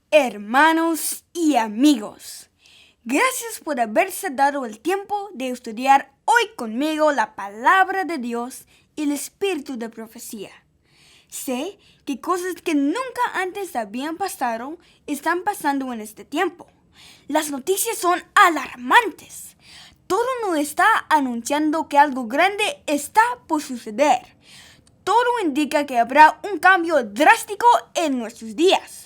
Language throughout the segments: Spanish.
Hermanos y amigos, gracias por haberse dado el tiempo de estudiar hoy conmigo la palabra de Dios y el espíritu de profecía. Sé que cosas que nunca antes habían pasado están pasando en este tiempo. Las noticias son alarmantes. Todo nos está anunciando que algo grande está por suceder. Todo indica que habrá un cambio drástico en nuestros días.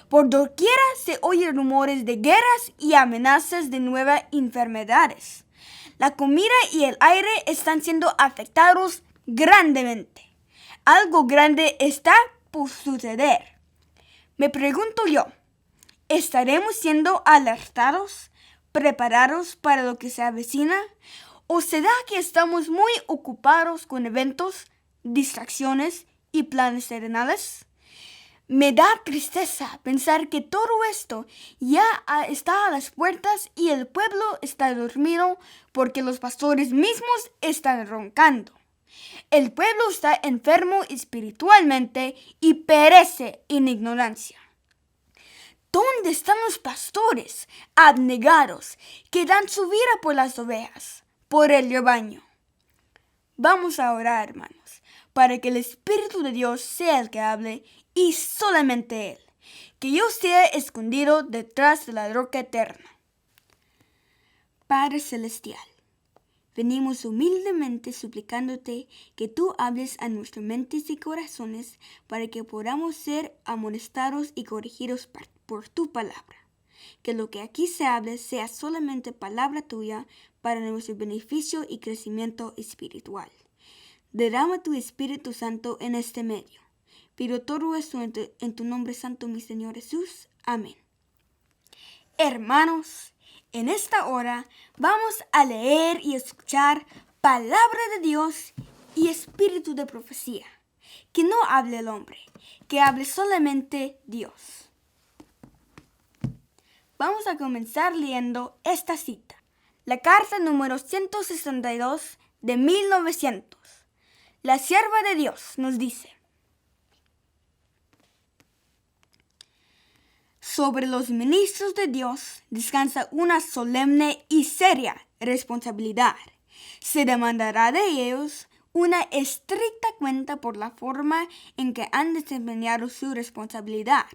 Por doquiera se oyen rumores de guerras y amenazas de nuevas enfermedades. La comida y el aire están siendo afectados grandemente. Algo grande está por suceder. Me pregunto yo, ¿estaremos siendo alertados, preparados para lo que se avecina? ¿O será que estamos muy ocupados con eventos, distracciones y planes terrenales? Me da tristeza pensar que todo esto ya está a las puertas y el pueblo está dormido porque los pastores mismos están roncando. El pueblo está enfermo espiritualmente y perece en ignorancia. ¿Dónde están los pastores abnegados que dan su vida por las ovejas, por el rebaño? Vamos a orar, hermanos, para que el Espíritu de Dios sea el que hable y solamente Él, que yo sea escondido detrás de la roca eterna. Padre Celestial, venimos humildemente suplicándote que tú hables a nuestras mentes y corazones para que podamos ser amonestados y corregidos por tu palabra. Que lo que aquí se hable sea solamente palabra tuya para nuestro beneficio y crecimiento espiritual. Derrama tu Espíritu Santo en este medio. Pido todo esto en tu nombre santo, mi Señor Jesús. Amén. Hermanos, en esta hora vamos a leer y escuchar palabra de Dios y espíritu de profecía. Que no hable el hombre, que hable solamente Dios. Vamos a comenzar leyendo esta cita. La carta número 162 de 1900. La sierva de Dios nos dice: sobre los ministros de Dios descansa una solemne y seria responsabilidad. Se demandará de ellos una estricta cuenta por la forma en que han desempeñado su responsabilidad.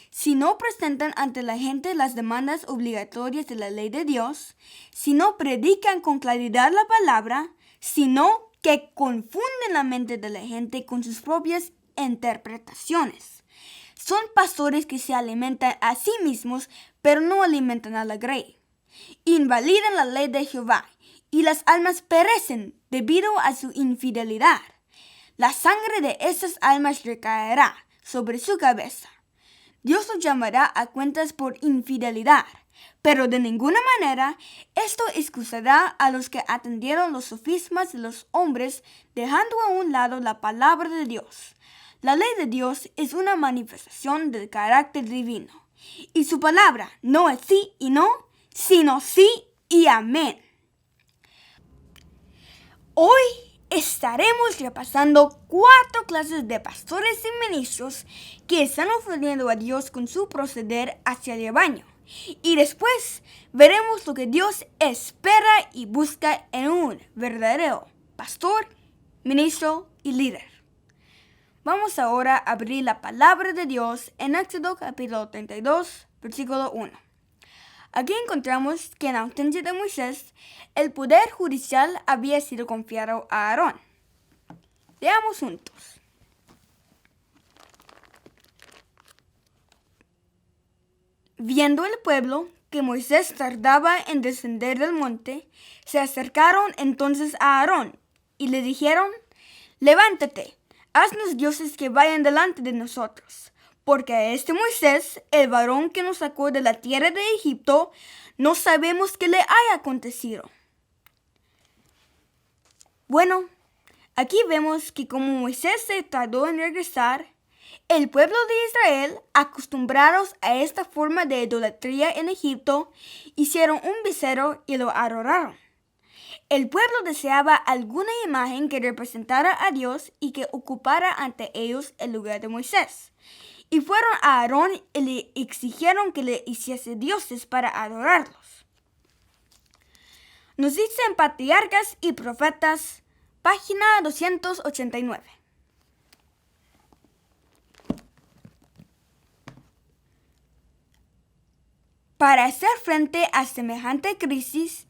Si no presentan ante la gente las demandas obligatorias de la ley de Dios, si no predican con claridad la palabra, sino que confunden la mente de la gente con sus propias interpretaciones. Son pastores que se alimentan a sí mismos, pero no alimentan a la grey. Invalidan la ley de Jehová, y las almas perecen debido a su infidelidad. La sangre de esas almas recaerá sobre su cabeza. Dios los llamará a cuentas por infidelidad, pero de ninguna manera esto excusará a los que atendieron los sofismas de los hombres, dejando a un lado la palabra de Dios. La ley de Dios es una manifestación del carácter divino, y su palabra no es sí y no, sino sí y amén. Hoy estaremos repasando 4 clases de pastores y ministros que están ofreciendo a Dios con su proceder hacia el rebaño. Y después veremos lo que Dios espera y busca en un verdadero pastor, ministro y líder. Vamos ahora a abrir la palabra de Dios en Éxodo capítulo 32, versículo 1. Aquí encontramos que en ausencia de Moisés, el poder judicial había sido confiado a Aarón. Leamos juntos. Viendo el pueblo que Moisés tardaba en descender del monte, se acercaron entonces a Aarón y le dijeron: levántate, haznos dioses que vayan delante de nosotros. Porque a este Moisés, el varón que nos sacó de la tierra de Egipto, no sabemos qué le haya acontecido. Bueno, aquí vemos que como Moisés se tardó en regresar, el pueblo de Israel, acostumbrados a esta forma de idolatría en Egipto, hicieron un becerro y lo adoraron. El pueblo deseaba alguna imagen que representara a Dios y que ocupara ante ellos el lugar de Moisés. y fueron a Aarón y le exigieron que le hiciese dioses para adorarlos. Nos dice en Patriarcas y Profetas, página 289. Para hacer frente a semejante crisis,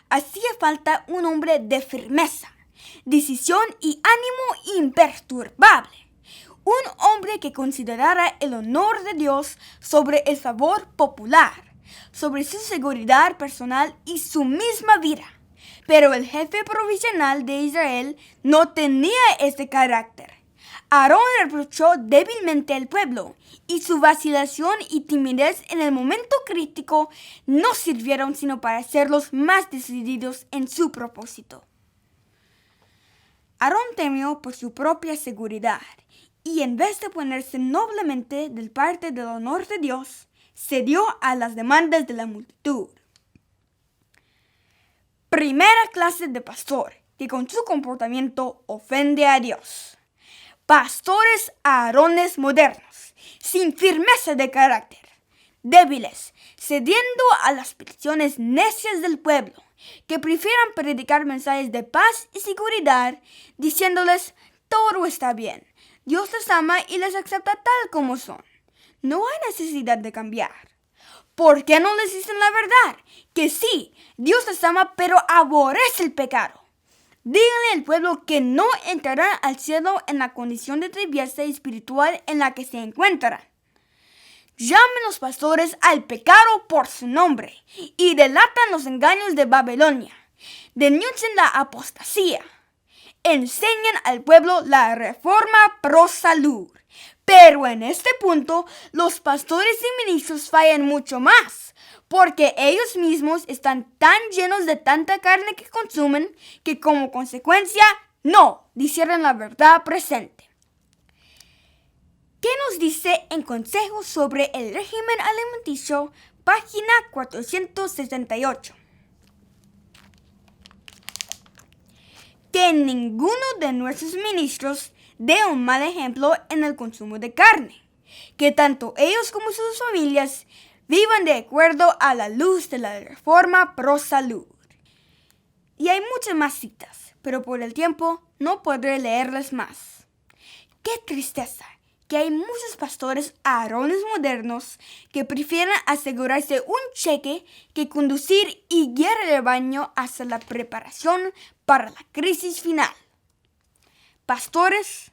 hacía falta un hombre de firmeza, decisión y ánimo imperturbable. Un hombre que considerara el honor de Dios sobre el favor popular, sobre su seguridad personal y su misma vida. Pero el jefe provisional de Israel no tenía este carácter. Aarón reprochó débilmente al pueblo, y su vacilación y timidez en el momento crítico no sirvieron sino para hacerlos más decididos en su propósito. Aarón temió por su propia seguridad, y en vez de ponerse noblemente del parte del honor de Dios, cedió a las demandas de la multitud. Primera clase de pastor que con su comportamiento ofende a Dios. Pastores aarones modernos, sin firmeza de carácter, débiles, cediendo a las peticiones necias del pueblo, que prefieran predicar mensajes de paz y seguridad, diciéndoles todo está bien, Dios les ama y les acepta tal como son. No hay necesidad de cambiar. ¿Por qué no les dicen la verdad? Que sí, Dios les ama, pero aborrece el pecado. Díganle al pueblo que no entrarán al cielo en la condición de tibieza espiritual en la que se encuentran. Llamen los pastores al pecado por su nombre y delatan los engaños de Babilonia. Denuncien la apostasía. Enseñen al pueblo la reforma pro salud. Pero en este punto, los pastores y ministros fallan mucho más, porque ellos mismos están tan llenos de tanta carne que consumen, que como consecuencia no disciernen la verdad presente. ¿Qué nos dice en Consejos sobre el régimen alimenticio, página 468? Que ninguno de nuestros ministros dé un mal ejemplo en el consumo de carne, que tanto ellos como sus familias vivan de acuerdo a la luz de la reforma pro salud. Y hay muchas más citas, pero por el tiempo no podré leerlas más. ¡Qué tristeza! Que hay muchos pastores aarones modernos que prefieren asegurarse un cheque que conducir y guiar el rebaño hasta la preparación para la crisis final. Pastores,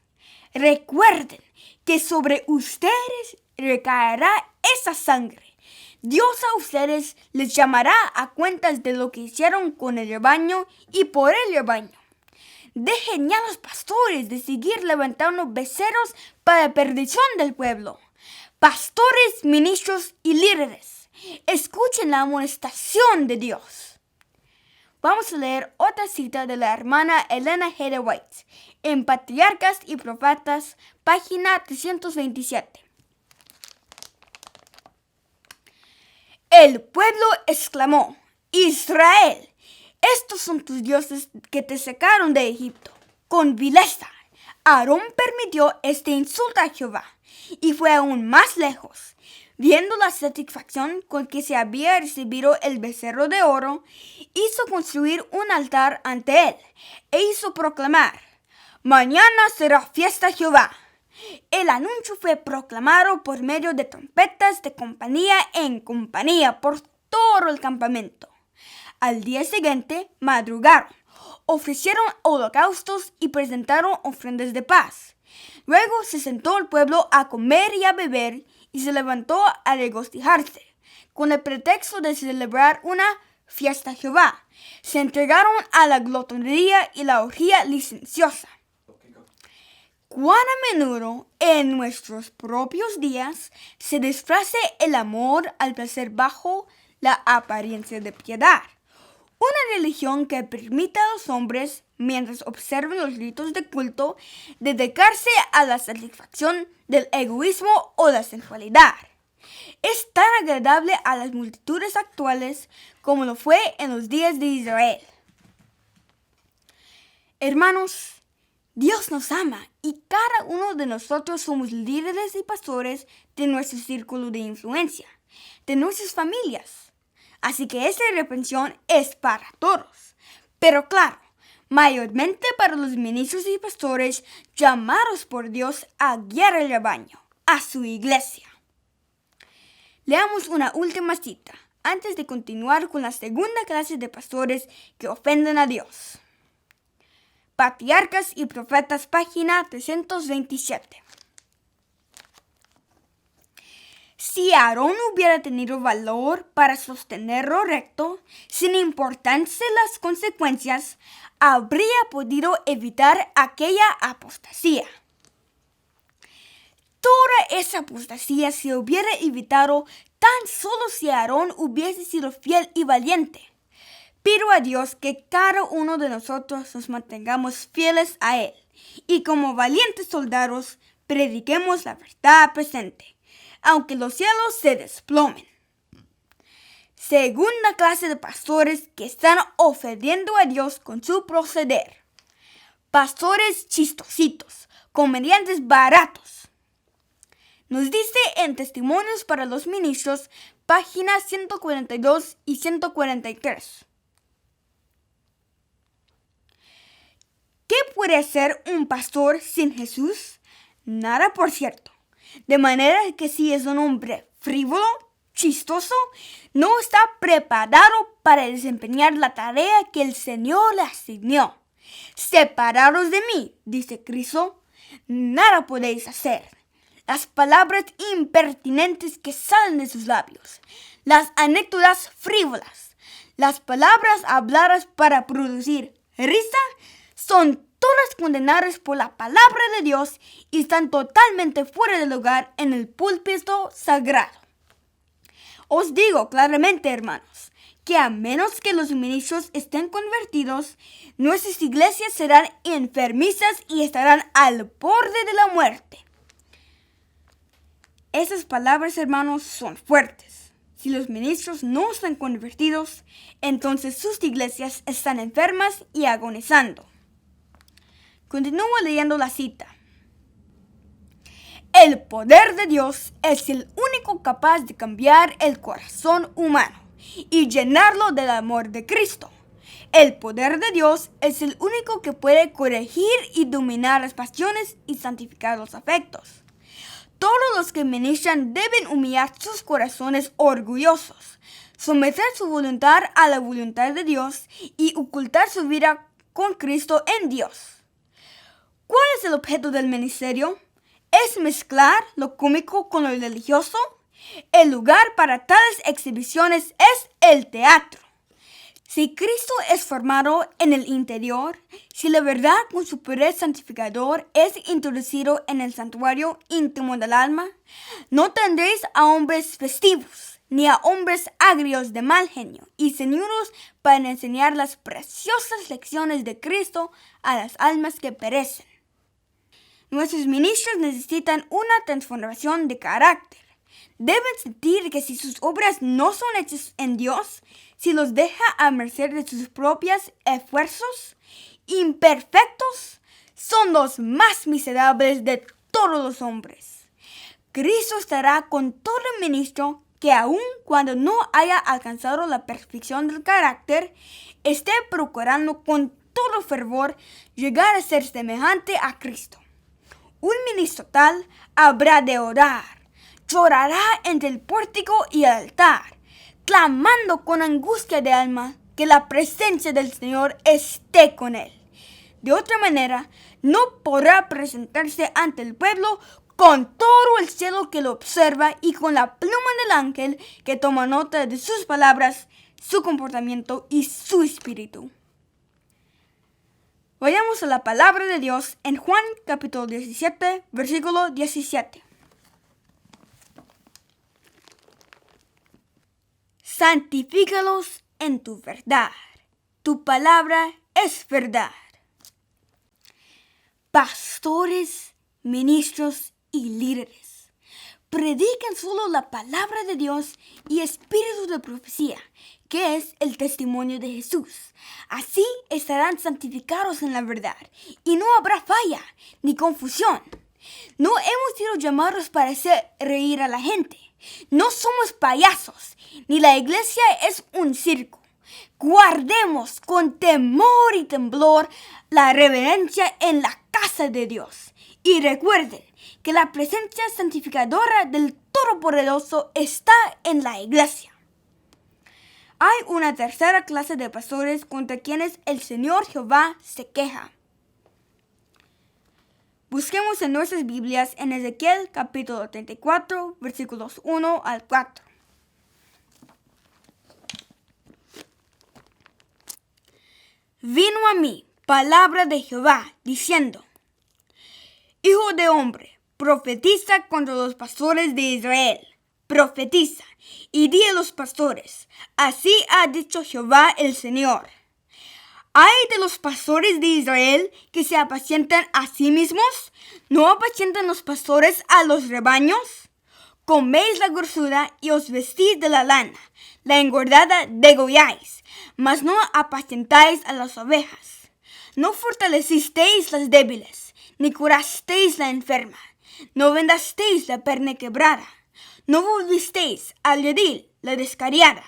recuerden que sobre ustedes recaerá esa sangre. Dios a ustedes les llamará a cuentas de lo que hicieron con el rebaño y por el rebaño. Dejen ya a los pastores de seguir levantando becerros para la perdición del pueblo. Pastores, ministros y líderes, escuchen la amonestación de Dios. Vamos a leer otra cita de la hermana Elena G. White en Patriarcas y Profetas, página 327. El pueblo exclamó: Israel, estos son tus dioses que te sacaron de Egipto. Con vileza, Aarón permitió este insulto a Jehová y fue aún más lejos. Viendo la satisfacción con que se había recibido el becerro de oro, hizo construir un altar ante él e hizo proclamar: Mañana será fiesta a Jehová. El anuncio fue proclamado por medio de trompetas de compañía en compañía por todo el campamento. Al día siguiente madrugaron, ofrecieron holocaustos y presentaron ofrendas de paz. Luego se sentó el pueblo a comer y a beber y se levantó a regocijarse, con el pretexto de celebrar una fiesta a Jehová. Se entregaron a la glotonería y la orgía licenciosa. Cuán a menudo en nuestros propios días se disfraza el amor al placer bajo la apariencia de piedad. Una religión que permite a los hombres, mientras observan los ritos de culto, dedicarse a la satisfacción del egoísmo o la sensualidad. Es tan agradable a las multitudes actuales como lo fue en los días de Israel. Hermanos, Dios nos ama y cada uno de nosotros somos líderes y pastores de nuestro círculo de influencia, de nuestras familias. Así que esta reprensión es para todos. Pero claro, mayormente para los ministros y pastores llamados por Dios a guiar el rebaño, a su iglesia. Leamos una última cita antes de continuar con la segunda clase de pastores que ofenden a Dios. Patriarcas y Profetas, página 327. Si Aarón hubiera tenido valor para sostener lo recto, sin importarse las consecuencias, habría podido evitar aquella apostasía. Toda esa apostasía se hubiera evitado tan solo si Aarón hubiese sido fiel y valiente. Pido a Dios que cada uno de nosotros nos mantengamos fieles a Él y como valientes soldados prediquemos la verdad presente, aunque los cielos se desplomen. Segunda clase de pastores que están ofendiendo a Dios con su proceder. Pastores chistositos, comediantes baratos. Nos dice en Testimonios para los Ministros, páginas 142 y 143. ¿Qué puede hacer un pastor sin Jesús? Nada, por cierto. De manera que si es un hombre frívolo, chistoso, no está preparado para desempeñar la tarea que el Señor le asignó. Separados de mí, dice Cristo, nada podéis hacer. Las palabras impertinentes que salen de sus labios, las anécdotas frívolas, las palabras habladas para producir risa, son todas condenadas por la palabra de Dios y están totalmente fuera de lugar en el púlpito sagrado. Os digo claramente, hermanos, que a menos que los ministros estén convertidos, nuestras iglesias serán enfermizas y estarán al borde de la muerte. Esas palabras, hermanos, son fuertes. Si los ministros no están convertidos, entonces sus iglesias están enfermas y agonizando. Continúo leyendo la cita. El poder de Dios es el único capaz de cambiar el corazón humano y llenarlo del amor de Cristo. El poder de Dios es el único que puede corregir y dominar las pasiones y santificar los afectos. Todos los que ministran deben humillar sus corazones orgullosos, someter su voluntad a la voluntad de Dios y ocultar su vida con Cristo en Dios. ¿Cuál es el objeto del ministerio? ¿Es mezclar lo cómico con lo religioso? El lugar para tales exhibiciones es el teatro. Si Cristo es formado en el interior, si la verdad con su poder santificador es introducido en el santuario íntimo del alma, no tendréis a hombres festivos, ni a hombres agrios de mal genio y señudos para enseñar las preciosas lecciones de Cristo a las almas que perecen. Nuestros ministros necesitan una transformación de carácter. Deben sentir que si sus obras no son hechas en Dios, si los deja a merced de sus propios esfuerzos, imperfectos, son los más miserables de todos los hombres. Cristo estará con todo ministro que aun cuando no haya alcanzado la perfección del carácter, esté procurando con todo fervor llegar a ser semejante a Cristo. Un ministro tal habrá de orar, llorará entre el pórtico y el altar, clamando con angustia de alma que la presencia del Señor esté con él. De otra manera, no podrá presentarse ante el pueblo con todo el cielo que lo observa y con la pluma del ángel que toma nota de sus palabras, su comportamiento y su espíritu. Vayamos a la palabra de Dios en Juan capítulo 17, versículo 17. Santifícalos en tu verdad. Tu palabra es verdad. Pastores, ministros y líderes predican solo la palabra de Dios y espíritu de profecía que es el testimonio de Jesús. Así estarán santificados en la verdad, y no habrá falla ni confusión. No hemos sido llamados para hacer reír a la gente. No somos payasos, ni la iglesia es un circo. Guardemos con temor y temblor la reverencia en la casa de Dios. Y recuerden que la presencia santificadora del Todopoderoso está en la iglesia. Hay una tercera clase de pastores contra quienes el Señor Jehová se queja. Busquemos en nuestras Biblias en Ezequiel capítulo 34, versículos 1 al 4. Vino a mí palabra de Jehová, diciendo: Hijo de hombre, profetiza contra los pastores de Israel. Profetiza y di a los pastores: así ha dicho Jehová el Señor. ¿Hay de los pastores de Israel que se apacientan a sí mismos? ¿No apacientan los pastores a los rebaños? Coméis la grosura y os vestís de la lana, la engordada degolláis, mas no apacentáis a las ovejas. No fortalecisteis las débiles, ni curasteis la enferma, no vendasteis la perna quebrada, no volvisteis al redil la descarriada,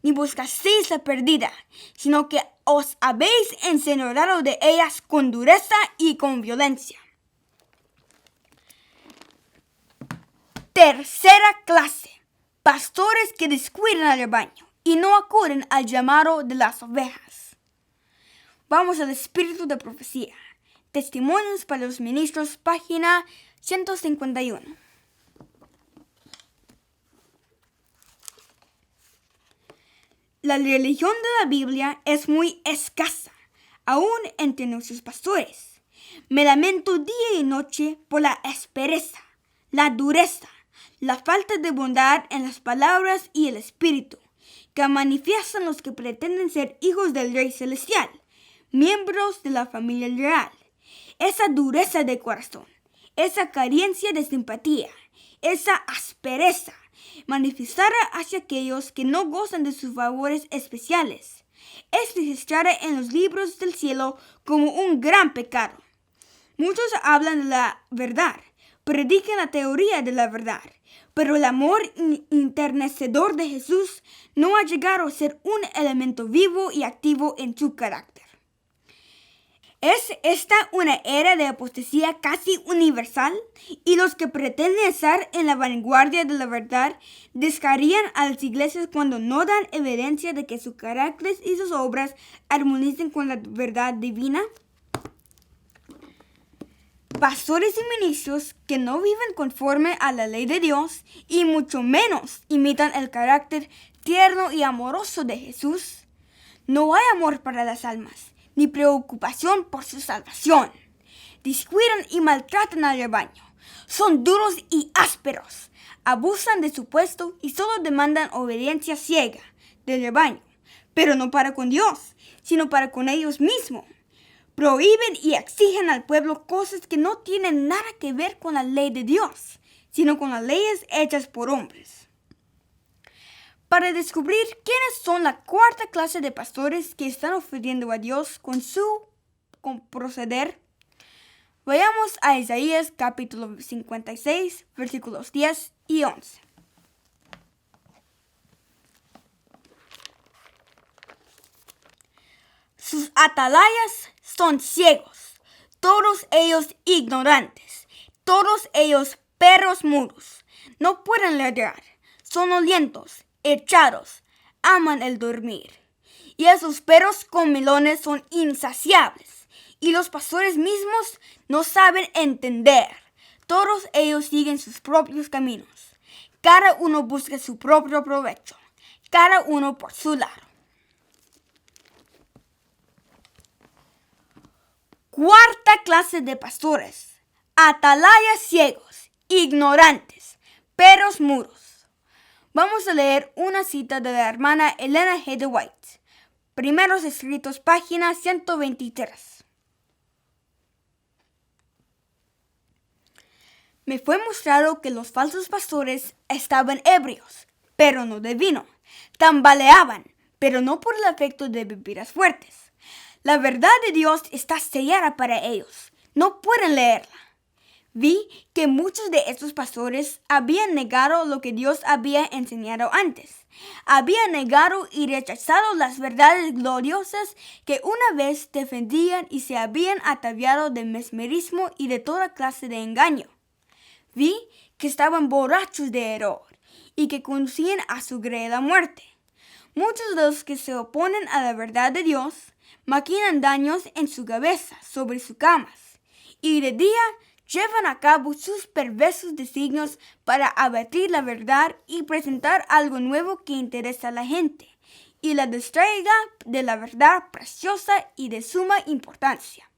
ni buscasteis la perdida, sino que os habéis enseñoreado de ellas con dureza y con violencia. Tercera clase: pastores que descuidan al rebaño y no acuden al llamado de las ovejas. Vamos al espíritu de profecía. Testimonios para los ministros, página 151. La religión de la Biblia es muy escasa, aún entre nuestros pastores. Me lamento día y noche por la aspereza, la dureza, la falta de bondad en las palabras y el espíritu que manifiestan los que pretenden ser hijos del Rey Celestial, miembros de la familia real. Esa dureza de corazón, esa carencia de simpatía, esa aspereza manifestada hacia aquellos que no gozan de sus favores especiales, es registrada en los libros del cielo como un gran pecado. Muchos hablan de la verdad, predican la teoría de la verdad, pero el amor enternecedor de Jesús no ha llegado a ser un elemento vivo y activo en su carácter. ¿Es esta una era de apostasía casi universal? Y los que pretenden estar en la vanguardia de la verdad descarrían a las iglesias cuando no dan evidencia de que su carácter y sus obras armonicen con la verdad divina. Pastores y ministros que no viven conforme a la ley de Dios y mucho menos imitan el carácter tierno y amoroso de Jesús. No hay amor para las almas, ni preocupación por su salvación. Descuidan y maltratan al rebaño. Son duros y ásperos. Abusan de su puesto y solo demandan obediencia ciega del rebaño, pero no para con Dios, sino para con ellos mismos. Prohíben y exigen al pueblo cosas que no tienen nada que ver con la ley de Dios, sino con las leyes hechas por hombres. Para descubrir quiénes son la cuarta clase de pastores que están ofendiendo a Dios con proceder, vayamos a Isaías capítulo 56, versículos 10 y 11. Sus atalayas son ciegos, todos ellos ignorantes, todos ellos perros mudos. No pueden ladrar, sonolientos, echados, aman el dormir. Y esos perros comilones son insaciables, y los pastores mismos no saben entender. Todos ellos siguen sus propios caminos. Cada uno busca su propio provecho, cada uno por su lado. Cuarta clase de pastores: atalayas ciegos, ignorantes, perros mudos. Vamos a leer una cita de la hermana Elena G. de White. Primeros Escritos, página 123. Me fue mostrado que los falsos pastores estaban ebrios, pero no de vino. Tambaleaban, pero no por el efecto de bebidas fuertes. La verdad de Dios está sellada para ellos. No pueden leerla. Vi que muchos de estos pastores habían negado lo que Dios había enseñado antes. Habían negado y rechazado las verdades gloriosas que una vez defendían y se habían ataviado de mesmerismo y de toda clase de engaño. Vi que estaban borrachos de error y que conducían a su grela muerte. Muchos de los que se oponen a la verdad de Dios maquinan daños en su cabeza sobre sus camas y de día llevan a cabo sus perversos designios para abatir la verdad y presentar algo nuevo que interesa a la gente y la distraiga de la verdad preciosa y de suma importancia.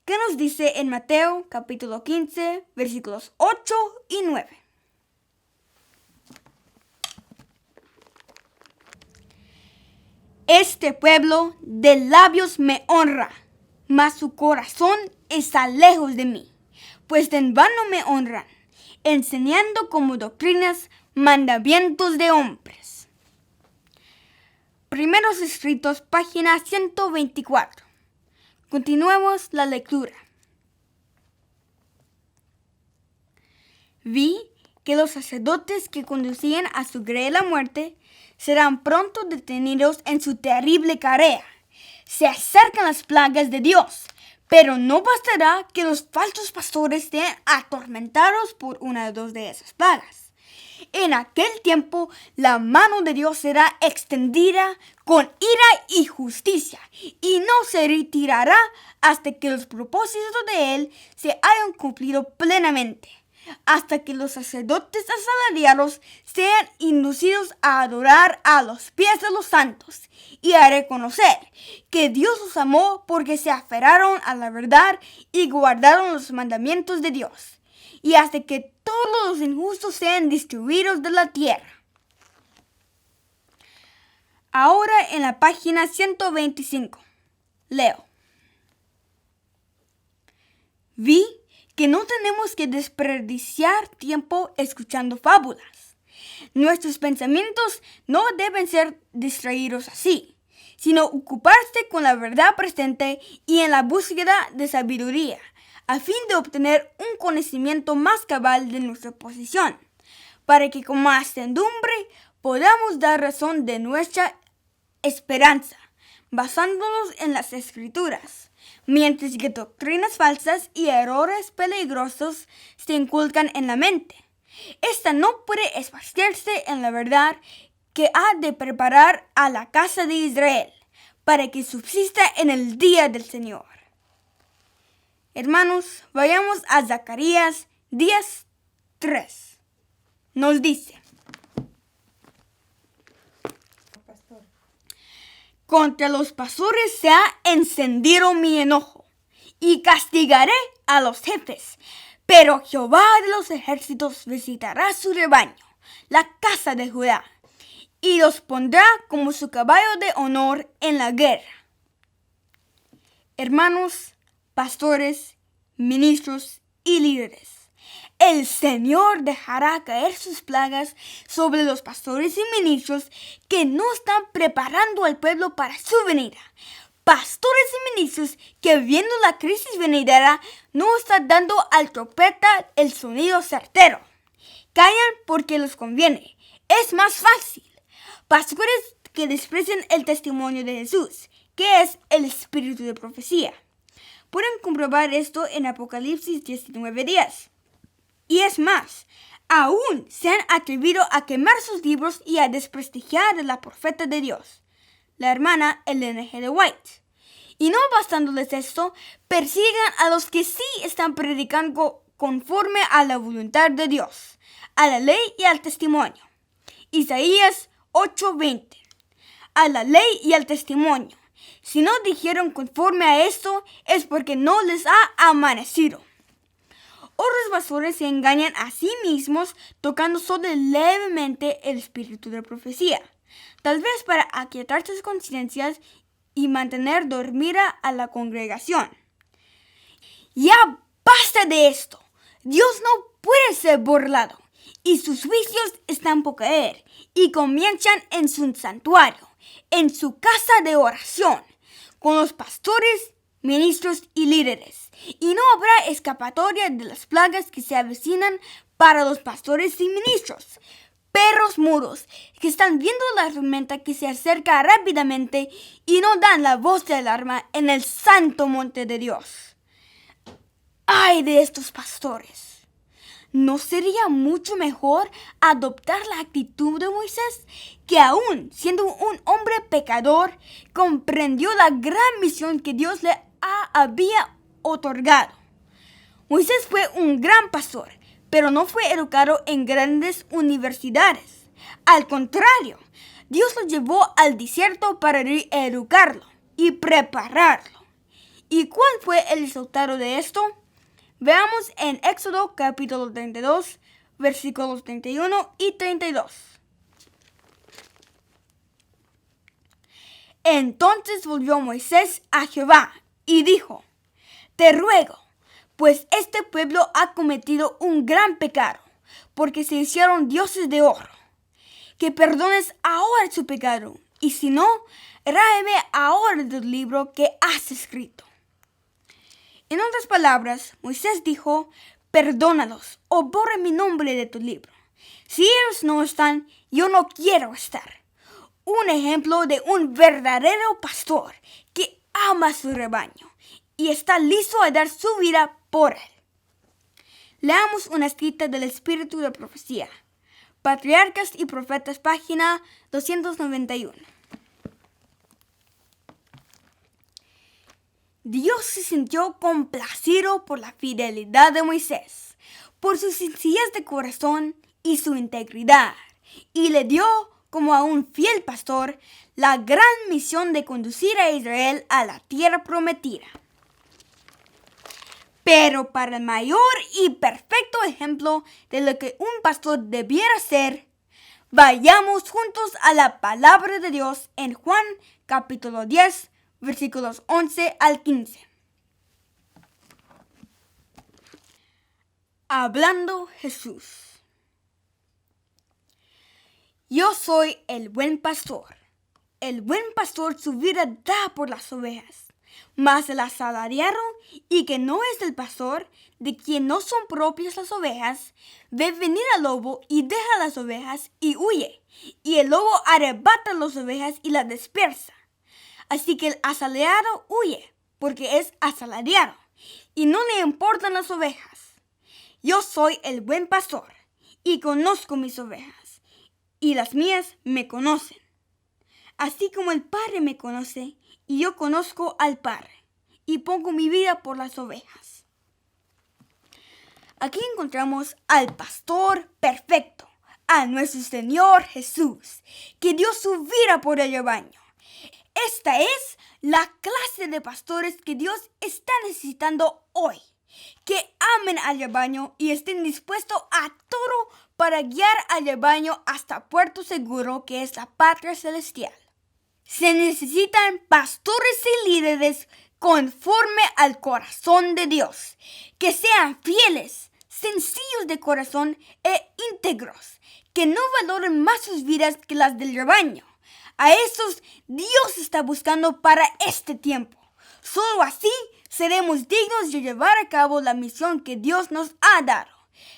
¿Qué nos dice en Mateo capítulo 15, versículos 8 y 9? Este pueblo de labios me honra, mas su corazón está lejos de mí, pues en vano me honran, enseñando como doctrinas mandamientos de hombres. Primeros Escritos, página 124. Continuemos la lectura. Vi que los sacerdotes que conducían a su grela muerte serán pronto detenidos en su terrible carrera. Se acercan las plagas de Dios, pero no bastará que los falsos pastores sean atormentados por una o dos de esas plagas. En aquel tiempo, la mano de Dios será extendida con ira y justicia, y no se retirará hasta que los propósitos de Él se hayan cumplido plenamente, hasta que los sacerdotes asalariados sean inducidos a adorar a los pies de los santos y a reconocer que Dios los amó porque se aferraron a la verdad y guardaron los mandamientos de Dios, y hasta que todos los injustos sean destruidos de la tierra. Ahora en la página 125, leo. Vi que no tenemos que desperdiciar tiempo escuchando fábulas. Nuestros pensamientos no deben ser distraídos así, sino ocuparse con la verdad presente y en la búsqueda de sabiduría, a fin de obtener un conocimiento más cabal de nuestra posición, para que con mansedumbre podamos dar razón de nuestra esperanza, basándonos en las Escrituras, mientras que doctrinas falsas y errores peligrosos se inculcan en la mente. Esta no puede esparcirse en la verdad que ha de preparar a la casa de Israel, para que subsista en el día del Señor. Hermanos, vayamos a Zacarías 10:3. Nos dice: contra los pastores se ha encendido mi enojo, y castigaré a los jefes, pero Jehová de los ejércitos visitará su rebaño, la casa de Judá, y los pondrá como su caballo de honor en la guerra. Hermanos, pastores, ministros y líderes, el Señor dejará caer sus plagas sobre los pastores y ministros que no están preparando al pueblo para su venida. Pastores y ministros que, viendo la crisis venidera, no están dando al trompeta el sonido certero. Callan porque les conviene. Es más fácil. Pastores que desprecian el testimonio de Jesús, que es el espíritu de profecía. Pueden comprobar esto en Apocalipsis 19:10. Y es más, aún se han atrevido a quemar sus libros y a desprestigiar a la profeta de Dios, la hermana Ellen G. White. Y no bastándoles esto, persigan a los que sí están predicando conforme a la voluntad de Dios, a la ley y al testimonio. Isaías 8:20. A la ley y al testimonio. Si no dijeron conforme a esto, es porque no les ha amanecido. Otros pastores se engañan a sí mismos tocando solo levemente el espíritu de profecía, tal vez para aquietar sus conciencias y mantener dormida a la congregación. Ya basta de esto. Dios no puede ser burlado. y sus juicios están por caer, y comienzan en su santuario, en su casa de oración, con los pastores, ministros y líderes. Y no habrá escapatoria de las plagas que se avecinan para los pastores y ministros. Perros mudos que están viendo la tormenta que se acerca rápidamente y no dan la voz de alarma en el santo monte de Dios. ¡Ay de estos pastores! ¿No sería mucho mejor adoptar la actitud de Moisés, que aún siendo un hombre pecador, comprendió la gran misión que Dios le había otorgado? Moisés fue un gran pastor, pero no fue educado en grandes universidades. Al contrario, Dios lo llevó al desierto para educarlo y prepararlo. ¿Y cuál fue el resultado de esto? Veamos en Éxodo capítulo 32, versículos 31 y 32. Entonces volvió Moisés a Jehová y dijo: Te ruego, pues este pueblo ha cometido un gran pecado, porque se hicieron dioses de oro, que perdones ahora su pecado, y si no, ráeme ahora del libro que has escrito. En otras palabras, Moisés dijo: perdónalos o borra mi nombre de tu libro. Si ellos no están, yo no quiero estar. Un ejemplo de un verdadero pastor que ama a su rebaño y está listo a dar su vida por él. Leamos una cita del Espíritu de Profecía. Patriarcas y Profetas, página 291. Dios se sintió complacido por la fidelidad de Moisés, por su sencillez de corazón y su integridad, y le dio, como a un fiel pastor, la gran misión de conducir a Israel a la tierra prometida. Pero para el mayor y perfecto ejemplo de lo que un pastor debiera ser, vayamos juntos a la palabra de Dios en Juan capítulo 10, versículos 11 al 15. Hablando Jesús. Yo soy el buen pastor. El buen pastor su vida da por las ovejas. Mas el asalariado, y que no es el pastor, de quien no son propias las ovejas, ve venir al lobo y deja las ovejas y huye. Y el lobo arrebata las ovejas y las dispersa. Así que el asalariado huye, porque es asalariado, y no le importan las ovejas. Yo soy el buen pastor, y conozco mis ovejas, y las mías me conocen. Así como el Padre me conoce, y yo conozco al Padre, y pongo mi vida por las ovejas. Aquí encontramos al pastor perfecto, a nuestro Señor Jesús, que dio su vida por el rebaño. Esta es la clase de pastores que Dios está necesitando hoy, que amen al rebaño y estén dispuestos a todo para guiar al rebaño hasta puerto seguro, que es la patria celestial. Se necesitan pastores y líderes conforme al corazón de Dios, que sean fieles, sencillos de corazón e íntegros, que no valoren más sus vidas que las del rebaño. A esos Dios está buscando para este tiempo. Solo así seremos dignos de llevar a cabo la misión que Dios nos ha dado,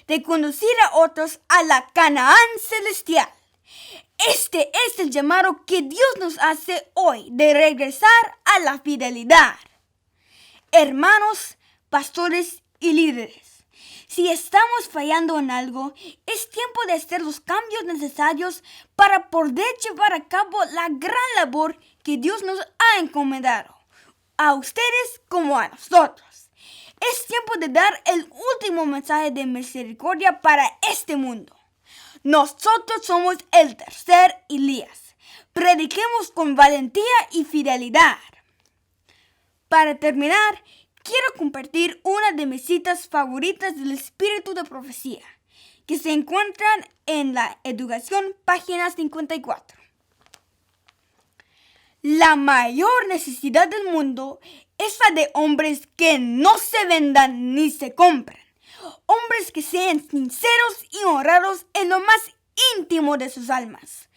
de conducir a otros a la Canaán celestial. Este es el llamado que Dios nos hace hoy, de regresar a la fidelidad. Hermanos, pastores y líderes, si estamos fallando en algo, es tiempo de hacer los cambios necesarios para poder llevar a cabo la gran labor que Dios nos ha encomendado, a ustedes como a nosotros. Es tiempo de dar el último mensaje de misericordia para este mundo. Nosotros somos el tercer Elías. Prediquemos con valentía y fidelidad. Para terminar, quiero compartir una de mis citas favoritas del Espíritu de Profecía, que se encuentran en la Educación, página 54. La mayor necesidad del mundo es la de hombres que no se vendan ni se compren, hombres que sean sinceros y honrados en lo más íntimo de sus almas,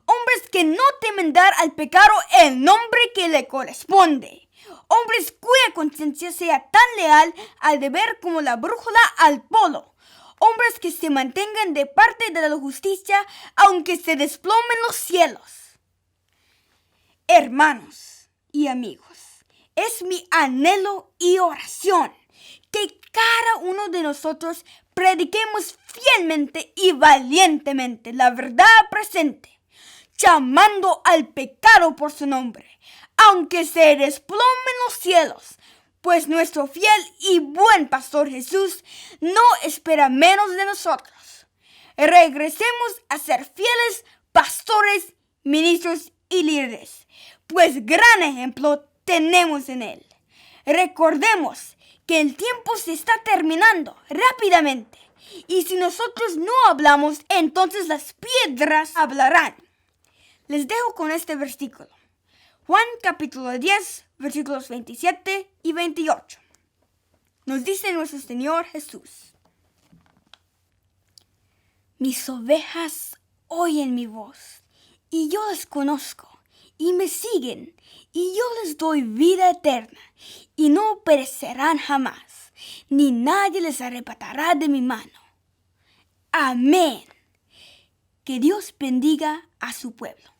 hombres que no temen dar al pecado el nombre que le corresponde, hombres cuya conciencia sea tan leal al deber como la brújula al polo, hombres que se mantengan de parte de la justicia aunque se desplomen los cielos. Hermanos y amigos, es mi anhelo y oración que cada uno de nosotros prediquemos fielmente y valientemente la verdad presente, llamando al pecado por su nombre, aunque se desplomen los cielos, pues nuestro fiel y buen pastor Jesús no espera menos de nosotros. Regresemos a ser fieles pastores, ministros y líderes, pues gran ejemplo tenemos en él. Recordemos que el tiempo se está terminando rápidamente, y si nosotros no hablamos, entonces las piedras hablarán. Les dejo con este versículo. Juan capítulo 10, versículos 27 y 28. Nos dice nuestro Señor Jesús: mis ovejas oyen mi voz, y yo las conozco, y me siguen, y yo les doy vida eterna, y no perecerán jamás, ni nadie les arrebatará de mi mano. Amén. Que Dios bendiga a su pueblo.